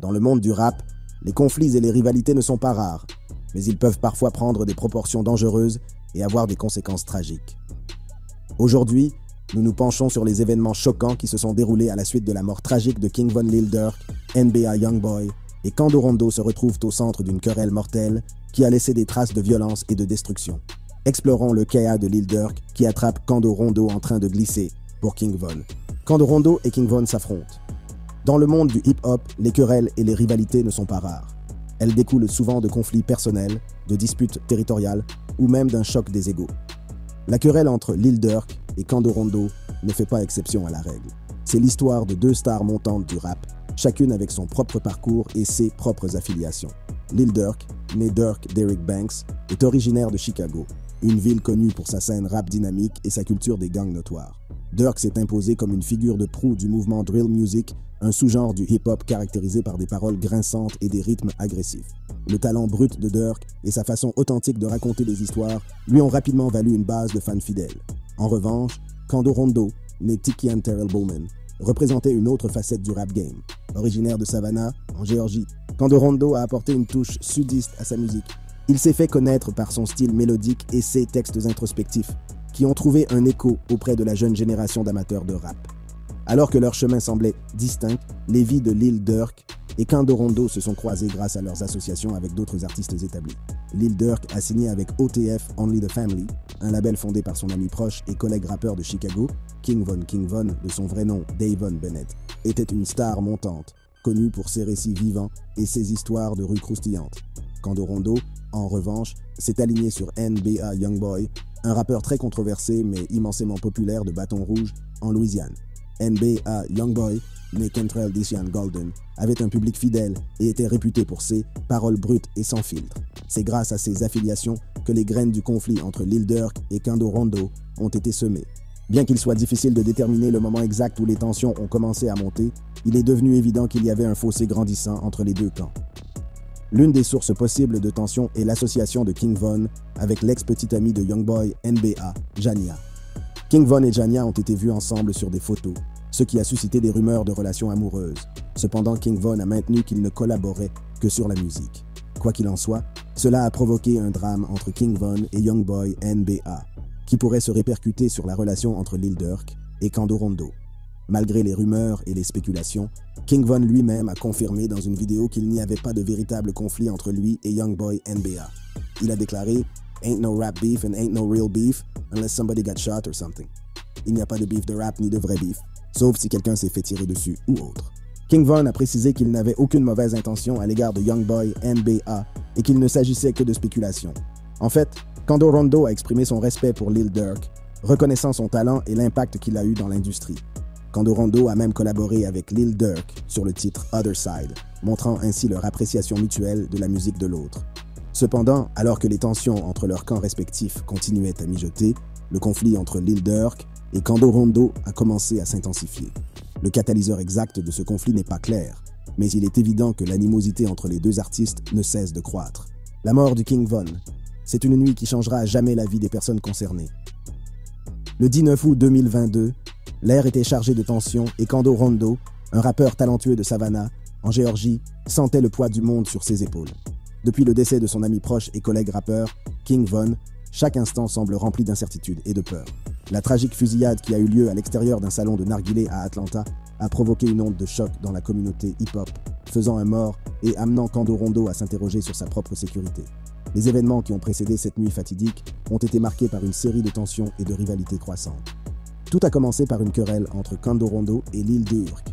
Dans le monde du rap, les conflits et les rivalités ne sont pas rares, mais ils peuvent parfois prendre des proportions dangereuses et avoir des conséquences tragiques. Aujourd'hui, nous nous penchons sur les événements choquants qui se sont déroulés à la suite de la mort tragique de King Von Lil Durk, NBA Youngboy et Quando Rondo se retrouvent au centre d'une querelle mortelle qui a laissé des traces de violence et de destruction. Explorons le K.A. de Lil Durk qui attrape Quando Rondo en train de glisser pour King Von. Quando Rondo et King Von s'affrontent. Dans le monde du hip-hop, les querelles et les rivalités ne sont pas rares. Elles découlent souvent de conflits personnels, de disputes territoriales ou même d'un choc des égos. La querelle entre Lil Durk et Quando Rondo ne fait pas exception à la règle. C'est l'histoire de deux stars montantes du rap, chacune avec son propre parcours et ses propres affiliations. Lil Durk, né Durk Derrick Banks, est originaire de Chicago, une ville connue pour sa scène rap dynamique et sa culture des gangs notoires. Durk s'est imposé comme une figure de proue du mouvement drill music, un sous-genre du hip-hop caractérisé par des paroles grinçantes et des rythmes agressifs. Le talent brut de Durk et sa façon authentique de raconter des histoires lui ont rapidement valu une base de fans fidèles. En revanche, Quando Rondo, né Tiki Terrell Bowman, représentait une autre facette du rap game. Originaire de Savannah, en Géorgie, Quando Rondo a apporté une touche sudiste à sa musique. Il s'est fait connaître par son style mélodique et ses textes introspectifs, qui ont trouvé un écho auprès de la jeune génération d'amateurs de rap. Alors que leurs chemins semblaient distincts, les vies de Lil Durk et Quando Rondo se sont croisées grâce à leurs associations avec d'autres artistes établis. Lil Durk a signé avec OTF Only the Family, un label fondé par son ami proche et collègue rappeur de Chicago. King Von, de son vrai nom Davon Bennett, était une star montante, connue pour ses récits vivants et ses histoires de rue croustillantes. Quando Rondo, en revanche, s'est aligné sur NBA Youngboy, un rappeur très controversé mais immensément populaire de Bâton Rouge en Louisiane. NBA Youngboy, né Kentrell Dician Golden, avait un public fidèle et était réputé pour ses paroles brutes et sans filtre. C'est grâce à ses affiliations que les graines du conflit entre Lil Durk et Quando Rondo ont été semées. Bien qu'il soit difficile de déterminer le moment exact où les tensions ont commencé à monter, il est devenu évident qu'il y avait un fossé grandissant entre les deux camps. L'une des sources possibles de tension est l'association de King Von avec l'ex-petite amie de Youngboy NBA, Jania. King Von et Jania ont été vus ensemble sur des photos, ce qui a suscité des rumeurs de relations amoureuses. Cependant, King Von a maintenu qu'il ne collaborait que sur la musique. Quoi qu'il en soit, cela a provoqué un drame entre King Von et Youngboy NBA, qui pourrait se répercuter sur la relation entre Lil Durk et Quando Rondo. Malgré les rumeurs et les spéculations, King Von lui-même a confirmé dans une vidéo qu'il n'y avait pas de véritable conflit entre lui et Youngboy NBA. Il a déclaré « Ain't no rap beef and ain't no real beef unless somebody got shot or something ». Il n'y a pas de beef de rap ni de vrai beef, sauf si quelqu'un s'est fait tirer dessus ou autre. King Von a précisé qu'il n'avait aucune mauvaise intention à l'égard de Youngboy NBA et qu'il ne s'agissait que de spéculation. En fait, Quando Rondo a exprimé son respect pour Lil Durk, reconnaissant son talent et l'impact qu'il a eu dans l'industrie. Quando Rondo a même collaboré avec Lil Durk sur le titre Other Side, montrant ainsi leur appréciation mutuelle de la musique de l'autre. Cependant, alors que les tensions entre leurs camps respectifs continuaient à mijoter, le conflit entre Lil Durk et Quando Rondo a commencé à s'intensifier. Le catalyseur exact de ce conflit n'est pas clair, mais il est évident que l'animosité entre les deux artistes ne cesse de croître. La mort de King Von, c'est une nuit qui changera à jamais la vie des personnes concernées. Le 19 août 2022, l'air était chargé de tensions et Quando Rondo, un rappeur talentueux de Savannah, en Géorgie, sentait le poids du monde sur ses épaules. Depuis le décès de son ami proche et collègue rappeur, King Von, chaque instant semble rempli d'incertitude et de peur. La tragique fusillade qui a eu lieu à l'extérieur d'un salon de narguilé à Atlanta a provoqué une onde de choc dans la communauté hip-hop, faisant un mort et amenant Quando Rondo à s'interroger sur sa propre sécurité. Les événements qui ont précédé cette nuit fatidique ont été marqués par une série de tensions et de rivalités croissantes. Tout a commencé par une querelle entre Quando Rondo et Lil Durk,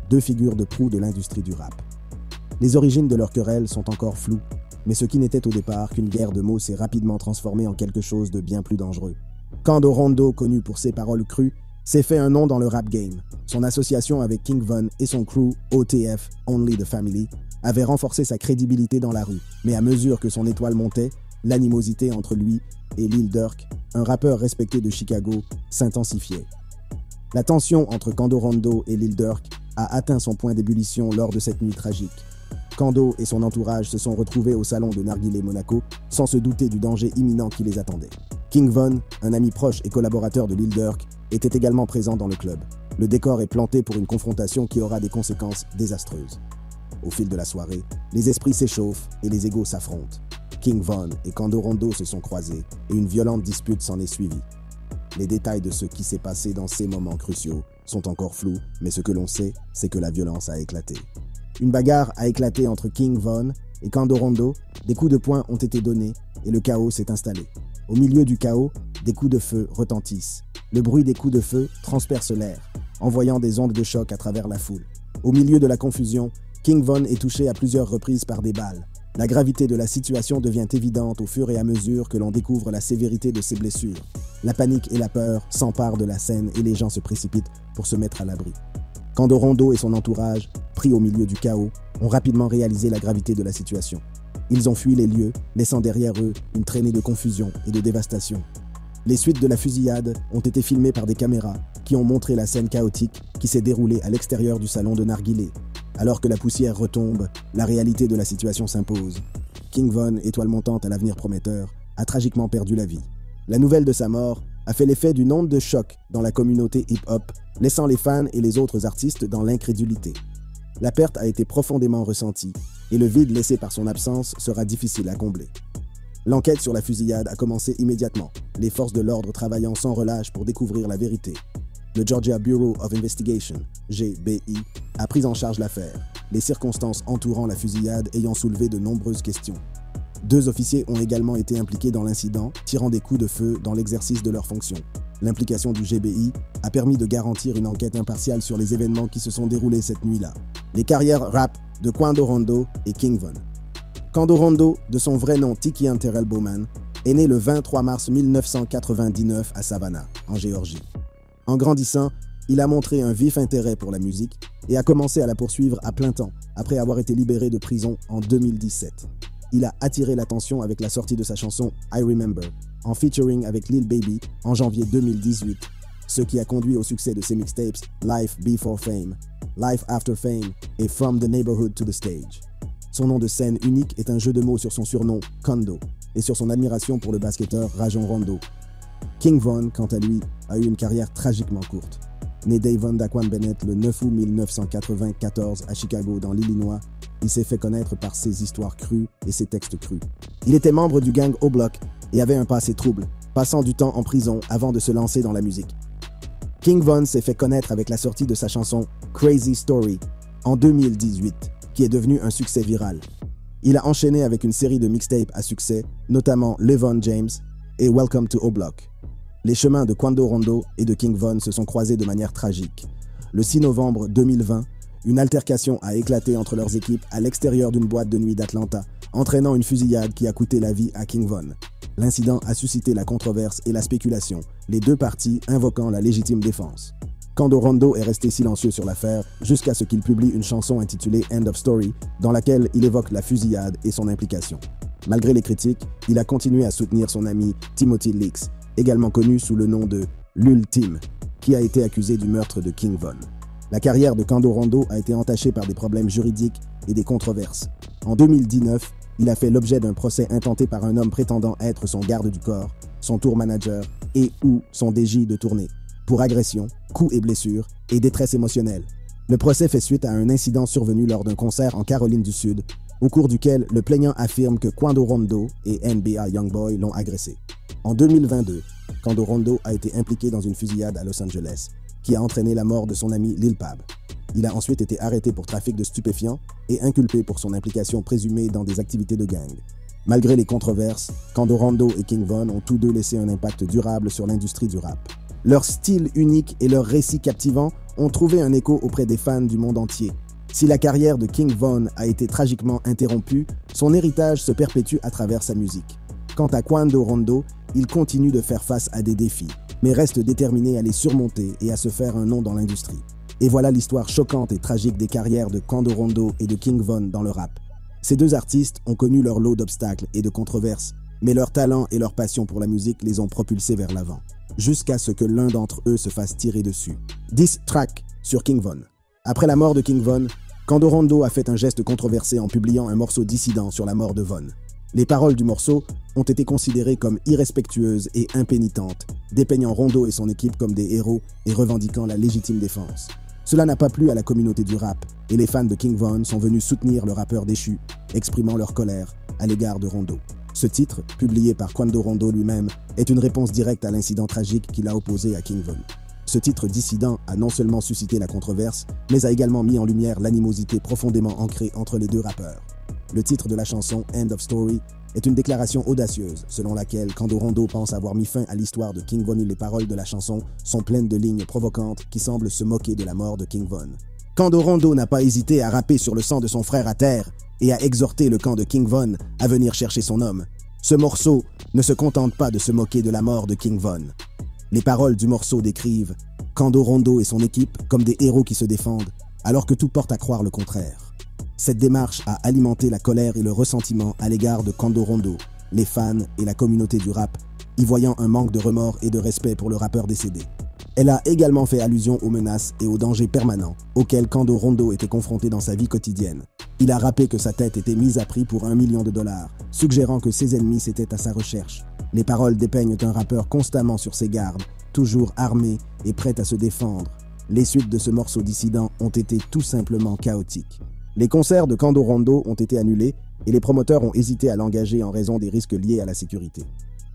deux figures de proue de l'industrie du rap. Les origines de leur querelle sont encore floues, mais ce qui n'était au départ qu'une guerre de mots s'est rapidement transformé en quelque chose de bien plus dangereux. Quando Rondo, connu pour ses paroles crues, s'est fait un nom dans le rap game. Son association avec King Von et son crew OTF Only the Family avait renforcé sa crédibilité dans la rue, mais à mesure que son étoile montait, l'animosité entre lui et Lil Durk, un rappeur respecté de Chicago, s'intensifiait. La tension entre Quando Rondo et Lil Durk a atteint son point d'ébullition lors de cette nuit tragique. Quando et son entourage se sont retrouvés au salon de Narguilé Monaco sans se douter du danger imminent qui les attendait. King Von, un ami proche et collaborateur de Lil Durk, était également présent dans le club. Le décor est planté pour une confrontation qui aura des conséquences désastreuses. au fil de la soirée, les esprits s'échauffent et les égos s'affrontent. King Von et Quando Rondo se sont croisés et une violente dispute s'en est suivie. Les détails de ce qui s'est passé dans ces moments cruciaux sont encore flous, mais ce que l'on sait, c'est que la violence a éclaté. Une bagarre a éclaté entre King Von et Quando Rondo, des coups de poing ont été donnés et le chaos s'est installé. Au milieu du chaos, des coups de feu retentissent. Le bruit des coups de feu transperce l'air, envoyant des ondes de choc à travers la foule. Au milieu de la confusion, King Von est touché à plusieurs reprises par des balles. La gravité de la situation devient évidente au fur et à mesure que l'on découvre la sévérité de ses blessures. La panique et la peur s'emparent de la scène et les gens se précipitent pour se mettre à l'abri. Quando Rondo et son entourage, pris au milieu du chaos, ont rapidement réalisé la gravité de la situation. Ils ont fui les lieux, laissant derrière eux une traînée de confusion et de dévastation. Les suites de la fusillade ont été filmées par des caméras qui ont montré la scène chaotique qui s'est déroulée à l'extérieur du salon de narguilé. Alors que la poussière retombe, la réalité de la situation s'impose. King Von, étoile montante à l'avenir prometteur, a tragiquement perdu la vie. La nouvelle de sa mort a fait l'effet d'une onde de choc dans la communauté hip-hop, laissant les fans et les autres artistes dans l'incrédulité. La perte a été profondément ressentie et le vide laissé par son absence sera difficile à combler. L'enquête sur la fusillade a commencé immédiatement, les forces de l'ordre travaillant sans relâche pour découvrir la vérité. Le Georgia Bureau of Investigation, GBI, a pris en charge l'affaire, les circonstances entourant la fusillade ayant soulevé de nombreuses questions. 2 officiers ont également été impliqués dans l'incident, tirant des coups de feu dans l'exercice de leurs fonctions. L'implication du GBI a permis de garantir une enquête impartiale sur les événements qui se sont déroulés cette nuit-là. Les carrières rap de Quando Rondo et King Von. Quando Rondo, de son vrai nom Tikian Terrell Bowman, est né le 23 mars 1999 à Savannah, en Géorgie. En grandissant, il a montré un vif intérêt pour la musique et a commencé à la poursuivre à plein temps après avoir été libéré de prison en 2017. Il a attiré l'attention avec la sortie de sa chanson I Remember, en featuring avec Lil Baby en janvier 2018, ce qui a conduit au succès de ses mixtapes Life Before Fame, Life After Fame et From the Neighborhood to the Stage. Son nom de scène unique est un jeu de mots sur son surnom Quando et sur son admiration pour le basketteur Rajon Rondo. King Von, quant à lui, a eu une carrière tragiquement courte. Né Davon Daquan Bennett le 9 août 1994 à Chicago, dans l'Illinois, il s'est fait connaître par ses histoires crues et ses textes crus. Il était membre du gang O-Block et avait un passé trouble, passant du temps en prison avant de se lancer dans la musique. King Von s'est fait connaître avec la sortie de sa chanson Crazy Story en 2018, qui est devenue un succès viral. Il a enchaîné avec une série de mixtapes à succès, notamment LeVon James et Welcome to O-Block. Les chemins de Quando Rondo et de King Von se sont croisés de manière tragique. Le 6 novembre 2020, une altercation a éclaté entre leurs équipes à l'extérieur d'une boîte de nuit d'Atlanta, entraînant une fusillade qui a coûté la vie à King Von. L'incident a suscité la controverse et la spéculation, les 2 parties invoquant la légitime défense. Quando Rondo est resté silencieux sur l'affaire jusqu'à ce qu'il publie une chanson intitulée End of Story, dans laquelle il évoque la fusillade et son implication. Malgré les critiques, il a continué à soutenir son ami Timothy Leaks, également connu sous le nom de l'Ultime, qui a été accusé du meurtre de King Von. La carrière de Quando Rondo a été entachée par des problèmes juridiques et des controverses. En 2019, il a fait l'objet d'un procès intenté par un homme prétendant être son garde du corps, son tour manager et ou son DJ de tournée, pour agression, coups et blessures et détresse émotionnelle. Le procès fait suite à un incident survenu lors d'un concert en Caroline du Sud, au cours duquel le plaignant affirme que Quando Rondo et NBA Youngboy l'ont agressé. En 2022, Quando Rondo a été impliqué dans une fusillade à Los Angeles, qui a entraîné la mort de son ami Lil Pab. Il a ensuite été arrêté pour trafic de stupéfiants et inculpé pour son implication présumée dans des activités de gang. Malgré les controverses, Quando Rondo et King Von ont tous 2 laissé un impact durable sur l'industrie du rap. Leur style unique et leur récit captivant ont trouvé un écho auprès des fans du monde entier. Si la carrière de King Von a été tragiquement interrompue, son héritage se perpétue à travers sa musique. Quant à Quando Rondo, il continue de faire face à des défis, mais reste déterminé à les surmonter et à se faire un nom dans l'industrie. Et voilà l'histoire choquante et tragique des carrières de Quando Rondo et de King Von dans le rap. Ces 2 artistes ont connu leur lot d'obstacles et de controverses, mais leur talent et leur passion pour la musique les ont propulsés vers l'avant, jusqu'à ce que l'un d'entre eux se fasse tirer dessus. Diss track sur King Von. Après la mort de King Von, Quando Rondo a fait un geste controversé en publiant un morceau dissident sur la mort de Von. Les paroles du morceau ont été considérées comme irrespectueuses et impénitentes, dépeignant Rondo et son équipe comme des héros et revendiquant la légitime défense. Cela n'a pas plu à la communauté du rap, et les fans de King Von sont venus soutenir le rappeur déchu, exprimant leur colère à l'égard de Rondo. Ce titre, publié par Quando Rondo lui-même, est une réponse directe à l'incident tragique qui l'a opposé à King Von. Ce titre dissident a non seulement suscité la controverse, mais a également mis en lumière l'animosité profondément ancrée entre les deux rappeurs. Le titre de la chanson, End of Story, est une déclaration audacieuse, selon laquelle Quando Rondo pense avoir mis fin à l'histoire de King Von. Les paroles de la chanson sont pleines de lignes provocantes qui semblent se moquer de la mort de King Von. Quando Rondo n'a pas hésité à rapper sur le sang de son frère à terre et à exhorter le camp de King Von à venir chercher son homme. Ce morceau ne se contente pas de se moquer de la mort de King Von. Les paroles du morceau décrivent Quando Rondo et son équipe comme des héros qui se défendent, alors que tout porte à croire le contraire. Cette démarche a alimenté la colère et le ressentiment à l'égard de Quando Rondo, les fans et la communauté du rap, y voyant un manque de remords et de respect pour le rappeur décédé. Elle a également fait allusion aux menaces et aux dangers permanents auxquels Quando Rondo était confronté dans sa vie quotidienne. Il a rappelé que sa tête était mise à prix pour $1 million, suggérant que ses ennemis s'étaient à sa recherche. Les paroles dépeignent un rappeur constamment sur ses gardes, toujours armé et prêt à se défendre. Les suites de ce morceau dissident ont été tout simplement chaotiques. Les concerts de Quando Rondo ont été annulés et les promoteurs ont hésité à l'engager en raison des risques liés à la sécurité.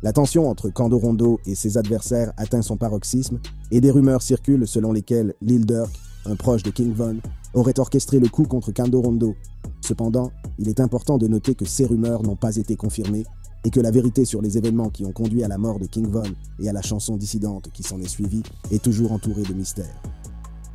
La tension entre Quando Rondo et ses adversaires atteint son paroxysme et des rumeurs circulent selon lesquelles Lil Durk, un proche de King Von, aurait orchestré le coup contre Quando Rondo. Cependant, il est important de noter que ces rumeurs n'ont pas été confirmées et que la vérité sur les événements qui ont conduit à la mort de King Von et à la chanson dissidente qui s'en est suivie est toujours entourée de mystères.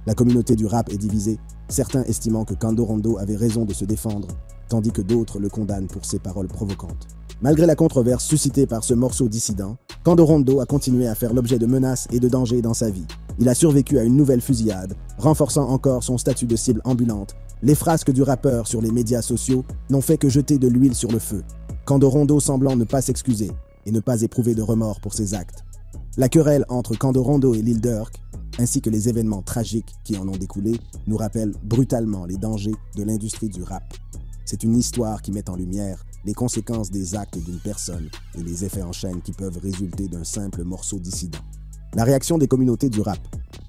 La communauté du rap est divisée, certains estimant que Quando Rondo avait raison de se défendre, tandis que d'autres le condamnent pour ses paroles provocantes. Malgré la controverse suscitée par ce morceau dissident, Quando Rondo a continué à faire l'objet de menaces et de dangers dans sa vie. Il a survécu à une nouvelle fusillade, renforçant encore son statut de cible ambulante. Les frasques du rappeur sur les médias sociaux n'ont fait que jeter de l'huile sur le feu. Quando Rondo semblant ne pas s'excuser et ne pas éprouver de remords pour ses actes. La querelle entre Quando Rondo et Lil Durk, ainsi que les événements tragiques qui en ont découlé, nous rappellent brutalement les dangers de l'industrie du rap. C'est une histoire qui met en lumière les conséquences des actes d'une personne et les effets en chaîne qui peuvent résulter d'un simple morceau dissident. La réaction des communautés du rap.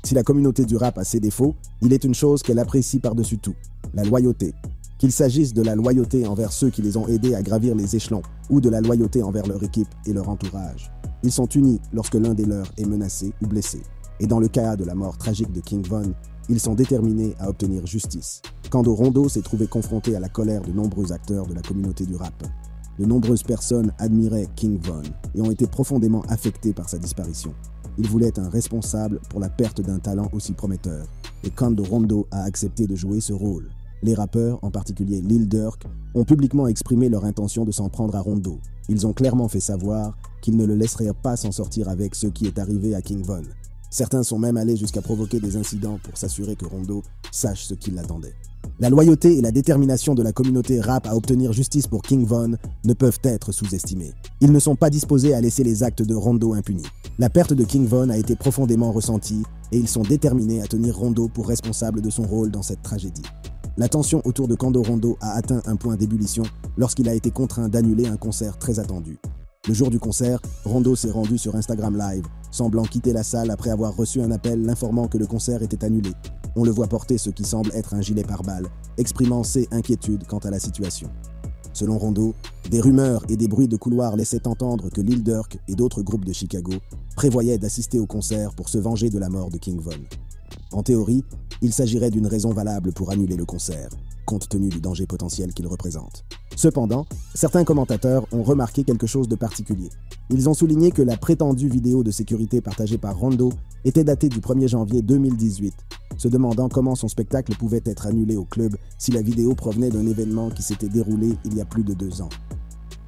Si la communauté du rap a ses défauts, il est une chose qu'elle apprécie par-dessus tout, la loyauté. Qu'il s'agisse de la loyauté envers ceux qui les ont aidés à gravir les échelons ou de la loyauté envers leur équipe et leur entourage. Ils sont unis lorsque l'un des leurs est menacé ou blessé. Et dans le cas de la mort tragique de King Von, ils sont déterminés à obtenir justice. Quando Rondo s'est trouvé confronté à la colère de nombreux acteurs de la communauté du rap. De nombreuses personnes admiraient King Von et ont été profondément affectées par sa disparition. Il voulait être un responsable pour la perte d'un talent aussi prometteur. Et Quando Rondo a accepté de jouer ce rôle. Les rappeurs, en particulier Lil Durk, ont publiquement exprimé leur intention de s'en prendre à Rondo. Ils ont clairement fait savoir qu'ils ne le laisseraient pas s'en sortir avec ce qui est arrivé à King Von. Certains sont même allés jusqu'à provoquer des incidents pour s'assurer que Rondo sache ce qui l'attendait. La loyauté et la détermination de la communauté rap à obtenir justice pour King Von ne peuvent être sous-estimés. Ils ne sont pas disposés à laisser les actes de Rondo impunis. La perte de King Von a été profondément ressentie et ils sont déterminés à tenir Rondo pour responsable de son rôle dans cette tragédie. La tension autour de Quando Rondo a atteint un point d'ébullition lorsqu'il a été contraint d'annuler un concert très attendu. Le jour du concert, Rondo s'est rendu sur Instagram Live, semblant quitter la salle après avoir reçu un appel l'informant que le concert était annulé. On le voit porter ce qui semble être un gilet pare-balles, exprimant ses inquiétudes quant à la situation. Selon Rondo, des rumeurs et des bruits de couloir laissaient entendre que Lil Durk et d'autres groupes de Chicago prévoyaient d'assister au concert pour se venger de la mort de King Von. En théorie, il s'agirait d'une raison valable pour annuler le concert, compte tenu du danger potentiel qu'il représente. Cependant, certains commentateurs ont remarqué quelque chose de particulier. Ils ont souligné que la prétendue vidéo de sécurité partagée par Rondo était datée du 1er janvier 2018, se demandant comment son spectacle pouvait être annulé au club si la vidéo provenait d'un événement qui s'était déroulé il y a plus de 2 ans.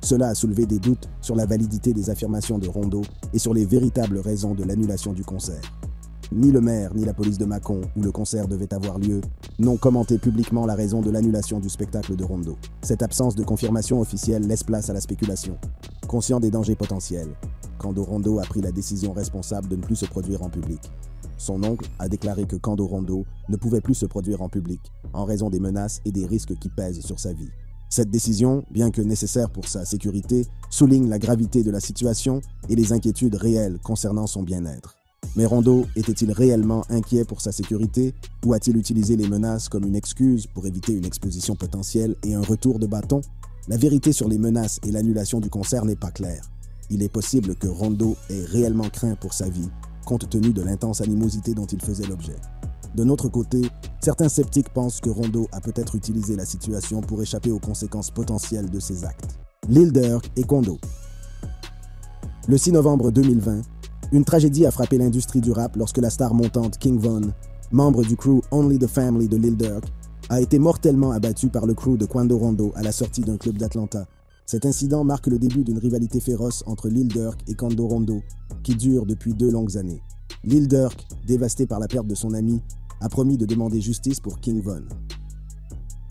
Cela a soulevé des doutes sur la validité des affirmations de Rondo et sur les véritables raisons de l'annulation du concert. Ni le maire ni la police de Mâcon, où le concert devait avoir lieu, n'ont commenté publiquement la raison de l'annulation du spectacle de Rondo. Cette absence de confirmation officielle laisse place à la spéculation. Conscient des dangers potentiels, Quando Rondo a pris la décision responsable de ne plus se produire en public. Son oncle a déclaré que Quando Rondo ne pouvait plus se produire en public, en raison des menaces et des risques qui pèsent sur sa vie. Cette décision, bien que nécessaire pour sa sécurité, souligne la gravité de la situation et les inquiétudes réelles concernant son bien-être. Mais Rondo était-il réellement inquiet pour sa sécurité ou a-t-il utilisé les menaces comme une excuse pour éviter une exposition potentielle et un retour de bâton? La vérité sur les menaces et l'annulation du concert n'est pas claire. Il est possible que Rondo ait réellement craint pour sa vie, compte tenu de l'intense animosité dont il faisait l'objet. De notre côté, certains sceptiques pensent que Rondo a peut-être utilisé la situation pour échapper aux conséquences potentielles de ses actes. Lil Durk et Quando. Le 6 novembre 2020, une tragédie a frappé l'industrie du rap lorsque la star montante King Von, membre du crew Only the Family de Lil Durk, a été mortellement abattu par le crew de Quando Rondo à la sortie d'un club d'Atlanta. Cet incident marque le début d'une rivalité féroce entre Lil Durk et Quando Rondo, qui dure depuis 2 longues années. Lil Durk, dévasté par la perte de son ami, a promis de demander justice pour King Von.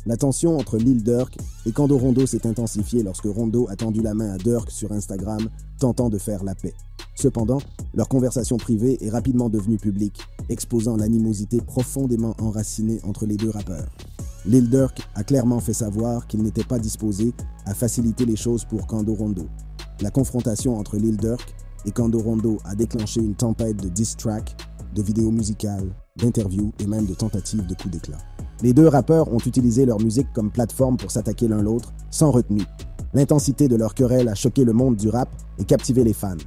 La tension entre Lil Durk et Quando Rondo s'est intensifiée lorsque Rondo a tendu la main à Durk sur Instagram, tentant de faire la paix. Cependant, leur conversation privée est rapidement devenue publique, exposant l'animosité profondément enracinée entre les deux rappeurs. Lil Durk a clairement fait savoir qu'il n'était pas disposé à faciliter les choses pour Quando Rondo. La confrontation entre Lil Durk et Quando Rondo a déclenché une tempête de diss tracks, de vidéos musicales, d'interviews et même de tentatives de coups d'éclat. Les deux rappeurs ont utilisé leur musique comme plateforme pour s'attaquer l'un l'autre, sans retenue. L'intensité de leur querelle a choqué le monde du rap et captivé les fans.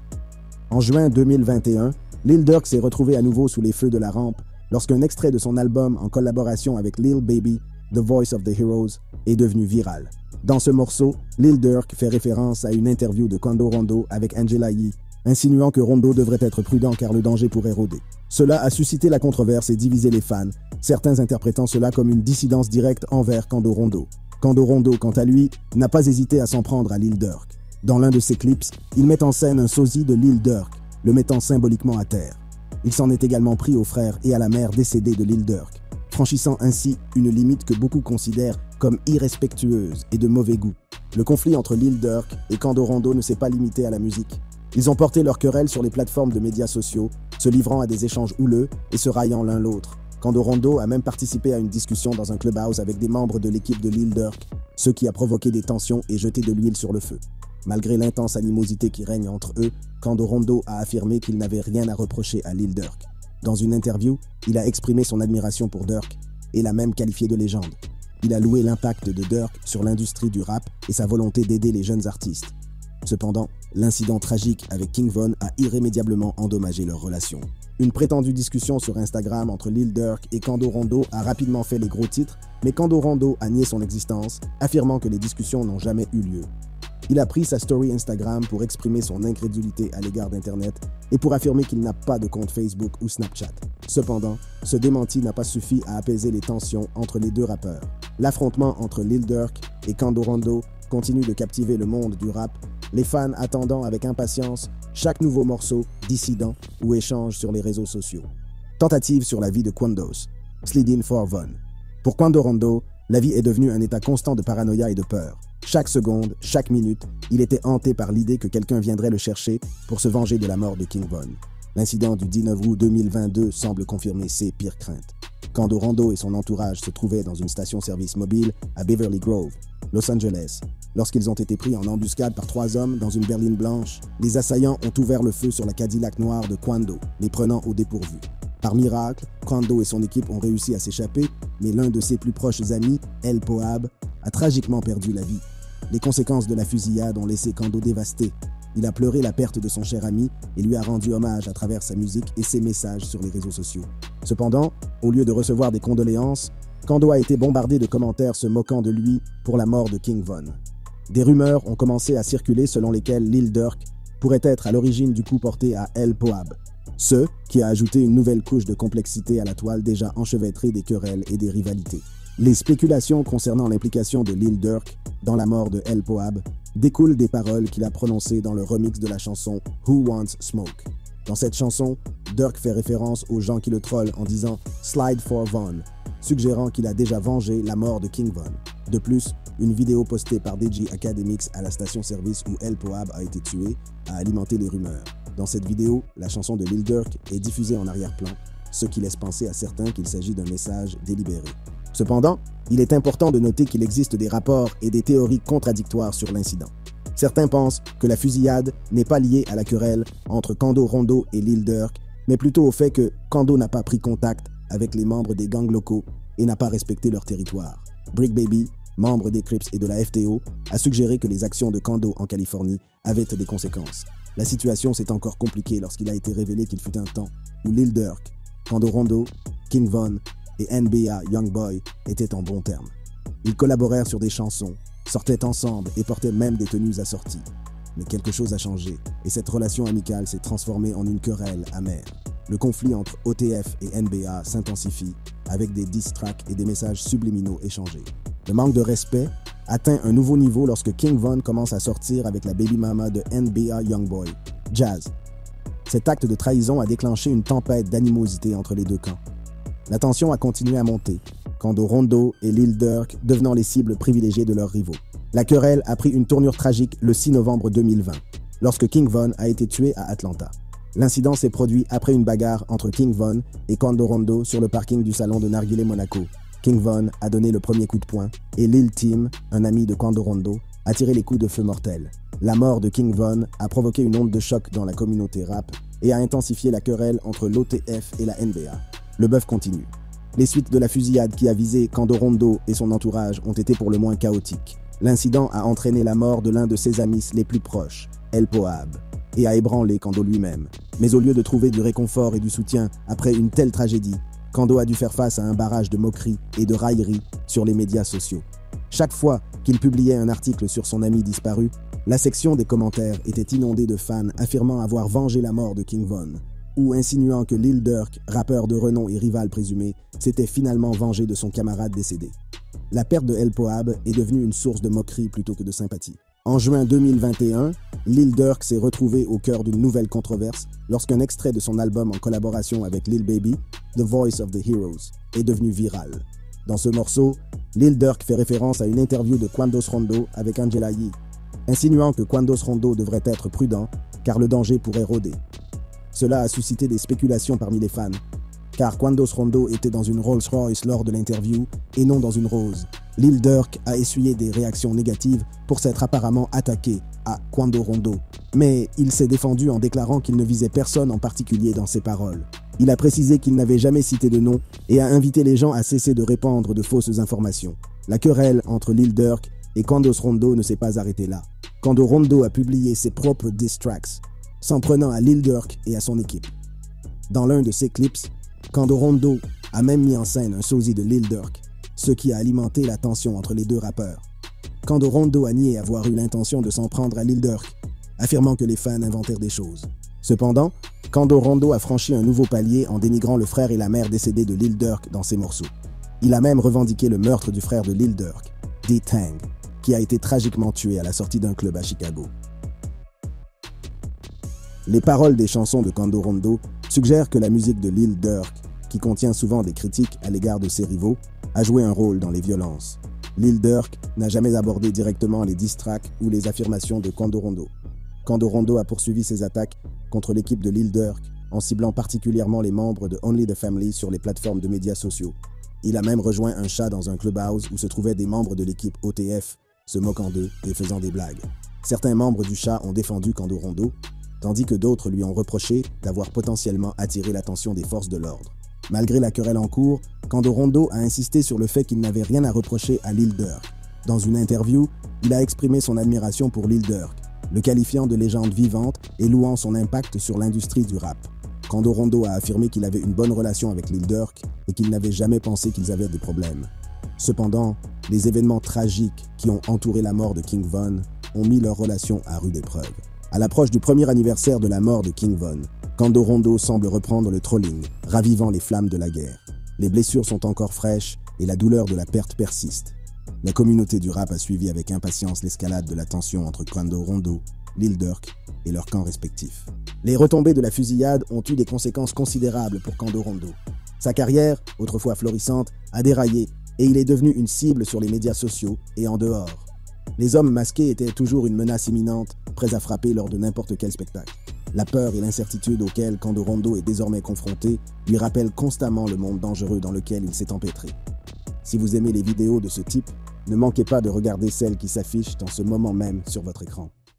En juin 2021, Lil Durk s'est retrouvé à nouveau sous les feux de la rampe lorsqu'un extrait de son album en collaboration avec Lil Baby, The Voice of the Heroes, est devenu viral. Dans ce morceau, Lil Durk fait référence à une interview de Quando Rondo avec Angela Yee, insinuant que Rondo devrait être prudent car le danger pourrait rôder. Cela a suscité la controverse et divisé les fans, certains interprétant cela comme une dissidence directe envers Quando Rondo. Quando Rondo, quant à lui, n'a pas hésité à s'en prendre à Lil Durk. Dans l'un de ses clips, il met en scène un sosie de Lil Durk, le mettant symboliquement à terre. Il s'en est également pris au frère et à la mère décédés de Lil Durk, franchissant ainsi une limite que beaucoup considèrent comme irrespectueuse et de mauvais goût. Le conflit entre Lil Durk et Quando Rondo ne s'est pas limité à la musique. Ils ont porté leur querelle sur les plateformes de médias sociaux, se livrant à des échanges houleux et se raillant l'un l'autre. Quando Rondo a même participé à une discussion dans un clubhouse avec des membres de l'équipe de Lil Durk, ce qui a provoqué des tensions et jeté de l'huile sur le feu. Malgré l'intense animosité qui règne entre eux, Quando Rondo a affirmé qu'il n'avait rien à reprocher à Lil Durk. Dans une interview, il a exprimé son admiration pour Durk et l'a même qualifié de légende. Il a loué l'impact de Durk sur l'industrie du rap et sa volonté d'aider les jeunes artistes. Cependant, l'incident tragique avec King Von a irrémédiablement endommagé leur relation. Une prétendue discussion sur Instagram entre Lil Durk et Quando Rondo a rapidement fait les gros titres, mais Quando Rondo a nié son existence, affirmant que les discussions n'ont jamais eu lieu. Il a pris sa story Instagram pour exprimer son incrédulité à l'égard d'Internet et pour affirmer qu'il n'a pas de compte Facebook ou Snapchat. Cependant, ce démenti n'a pas suffi à apaiser les tensions entre les deux rappeurs. L'affrontement entre Lil Durk et Quando Rondo continue de captiver le monde du rap, les fans attendant avec impatience chaque nouveau morceau, dissident ou échange sur les réseaux sociaux. Tentative sur la vie de Quandos. Slidin' for Von. Pour Quando Rondo, la vie est devenue un état constant de paranoïa et de peur. Chaque seconde, chaque minute, il était hanté par l'idée que quelqu'un viendrait le chercher pour se venger de la mort de King Von. L'incident du 19 août 2022 semble confirmer ses pires craintes. Quando Rondo et son entourage se trouvaient dans une station-service mobile à Beverly Grove, Los Angeles. Lorsqu'ils ont été pris en embuscade par 3 hommes dans une berline blanche, les assaillants ont ouvert le feu sur la Cadillac noire de Quando, les prenant au dépourvu. Par miracle, Quando et son équipe ont réussi à s'échapper, mais l'un de ses plus proches amis, El Poab, a tragiquement perdu la vie. Les conséquences de la fusillade ont laissé Quando dévasté. Il a pleuré la perte de son cher ami et lui a rendu hommage à travers sa musique et ses messages sur les réseaux sociaux. Cependant, au lieu de recevoir des condoléances, Quando a été bombardé de commentaires se moquant de lui pour la mort de King Von. Des rumeurs ont commencé à circuler selon lesquelles Lil Durk pourrait être à l'origine du coup porté à El Poab, ce qui a ajouté une nouvelle couche de complexité à la toile déjà enchevêtrée des querelles et des rivalités. Les spéculations concernant l'implication de Lil Durk dans la mort de El Poab découlent des paroles qu'il a prononcées dans le remix de la chanson Who Wants Smoke. Dans cette chanson, Durk fait référence aux gens qui le trollent en disant « Slide for Von », suggérant qu'il a déjà vengé la mort de King Von. De plus, une vidéo postée par DJ Academics à la station-service où El Poab a été tué a alimenté les rumeurs. Dans cette vidéo, la chanson de Lil Durk est diffusée en arrière-plan, ce qui laisse penser à certains qu'il s'agit d'un message délibéré. Cependant, il est important de noter qu'il existe des rapports et des théories contradictoires sur l'incident. Certains pensent que la fusillade n'est pas liée à la querelle entre Quando Rondo et Lil Durk, mais plutôt au fait que Kando n'a pas pris contact avec les membres des gangs locaux et n'a pas respecté leur territoire. Brick Baby, membre des Crips et de la FTO, a suggéré que les actions de Kando en Californie avaient des conséquences. La situation s'est encore compliquée lorsqu'il a été révélé qu'il fut un temps où Lil Durk, Kando Rondo, King Von et NBA Youngboy étaient en bons termes. Ils collaborèrent sur des chansons, sortaient ensemble et portaient même des tenues assorties. Mais quelque chose a changé et cette relation amicale s'est transformée en une querelle amère. Le conflit entre OTF et NBA s'intensifie avec des diss tracks et des messages subliminaux échangés. Le manque de respect atteint un nouveau niveau lorsque King Von commence à sortir avec la baby mama de NBA Youngboy, Jazz. Cet acte de trahison a déclenché une tempête d'animosité entre les deux camps. La tension a continué à monter, Kando Rondo et Lil Durk devenant les cibles privilégiées de leurs rivaux. La querelle a pris une tournure tragique le 6 novembre 2020, lorsque King Von a été tué à Atlanta. L'incident s'est produit après une bagarre entre King Von et Kando Rondo sur le parking du salon de Narguilé Monaco. King Von a donné le premier coup de poing et Lil Tim, un ami de Kando Rondo, a tiré les coups de feu mortels. La mort de King Von a provoqué une onde de choc dans la communauté rap et a intensifié la querelle entre l'OTF et la NBA. Le bœuf continue. Les suites de la fusillade qui a visé Kando Rondo et son entourage ont été pour le moins chaotiques. L'incident a entraîné la mort de l'un de ses amis les plus proches, El Poab, et a ébranlé Kando lui-même. Mais au lieu de trouver du réconfort et du soutien après une telle tragédie, Kando a dû faire face à un barrage de moqueries et de railleries sur les médias sociaux. Chaque fois qu'il publiait un article sur son ami disparu, la section des commentaires était inondée de fans affirmant avoir vengé la mort de King Von, ou insinuant que Lil Durk, rappeur de renom et rival présumé, s'était finalement vengé de son camarade décédé. La perte de El Poab est devenue une source de moquerie plutôt que de sympathie. En juin 2021, Lil Durk s'est retrouvé au cœur d'une nouvelle controverse lorsqu'un extrait de son album en collaboration avec Lil Baby, The Voice of the Heroes, est devenu viral. Dans ce morceau, Lil Durk fait référence à une interview de Quandos Rondo avec Angela Yee, insinuant que Quandos Rondo devrait être prudent car le danger pourrait rôder. Cela a suscité des spéculations parmi les fans, car Quandos Rondo était dans une Rolls-Royce lors de l'interview et non dans une rose. Lil Durk a essuyé des réactions négatives pour s'être apparemment attaqué à Quando Rondo, mais il s'est défendu en déclarant qu'il ne visait personne en particulier dans ses paroles. Il a précisé qu'il n'avait jamais cité de nom et a invité les gens à cesser de répandre de fausses informations. La querelle entre Lil Durk et Quandos Rondo ne s'est pas arrêtée là. Kando Rondo a publié ses propres diss tracks, s'en prenant à Lil Durk et à son équipe. Dans l'un de ses clips, Kando Rondo a même mis en scène un sosie de Lil Durk, ce qui a alimenté la tension entre les deux rappeurs. Kando Rondo a nié avoir eu l'intention de s'en prendre à Lil Durk, affirmant que les fans inventèrent des choses. Cependant, Kando Rondo a franchi un nouveau palier en dénigrant le frère et la mère décédés de Lil Durk dans ses morceaux. Il a même revendiqué le meurtre du frère de Lil Durk, D-Tang, qui a été tragiquement tué à la sortie d'un club à Chicago. Les paroles des chansons de Kando Rondo suggèrent que la musique de Lil Durk, qui contient souvent des critiques à l'égard de ses rivaux, a joué un rôle dans les violences. Lil Durk n'a jamais abordé directement les diss tracks ou les affirmations de Kando Rondo. Kando Rondo a poursuivi ses attaques contre l'équipe de Lil Durk en ciblant particulièrement les membres de Only the Family sur les plateformes de médias sociaux. Il a même rejoint un chat dans un clubhouse où se trouvaient des membres de l'équipe OTF, se moquant d'eux et faisant des blagues. Certains membres du chat ont défendu Kando Rondo, tandis que d'autres lui ont reproché d'avoir potentiellement attiré l'attention des forces de l'ordre. Malgré la querelle en cours, Kando Rondo a insisté sur le fait qu'il n'avait rien à reprocher à Lil Durk. Dans une interview, il a exprimé son admiration pour Lil Durk, le qualifiant de légende vivante et louant son impact sur l'industrie du rap. Kando Rondo a affirmé qu'il avait une bonne relation avec Lil Durk et qu'il n'avait jamais pensé qu'ils avaient des problèmes. Cependant, les événements tragiques qui ont entouré la mort de King Von ont mis leur relation à rude épreuve. À l'approche du premier anniversaire de la mort de King Von, Kando Rondo semble reprendre le trolling, ravivant les flammes de la guerre. Les blessures sont encore fraîches et la douleur de la perte persiste. La communauté du rap a suivi avec impatience l'escalade de la tension entre Kando Rondo, Lil Durk et leurs camps respectifs. Les retombées de la fusillade ont eu des conséquences considérables pour Kando Rondo. Sa carrière, autrefois florissante, a déraillé et il est devenu une cible sur les médias sociaux et en dehors. Les hommes masqués étaient toujours une menace imminente, prêts à frapper lors de n'importe quel spectacle. La peur et l'incertitude auxquelles Kando Rondo est désormais confronté lui rappellent constamment le monde dangereux dans lequel il s'est empêtré. Si vous aimez les vidéos de ce type, ne manquez pas de regarder celles qui s'affichent en ce moment même sur votre écran.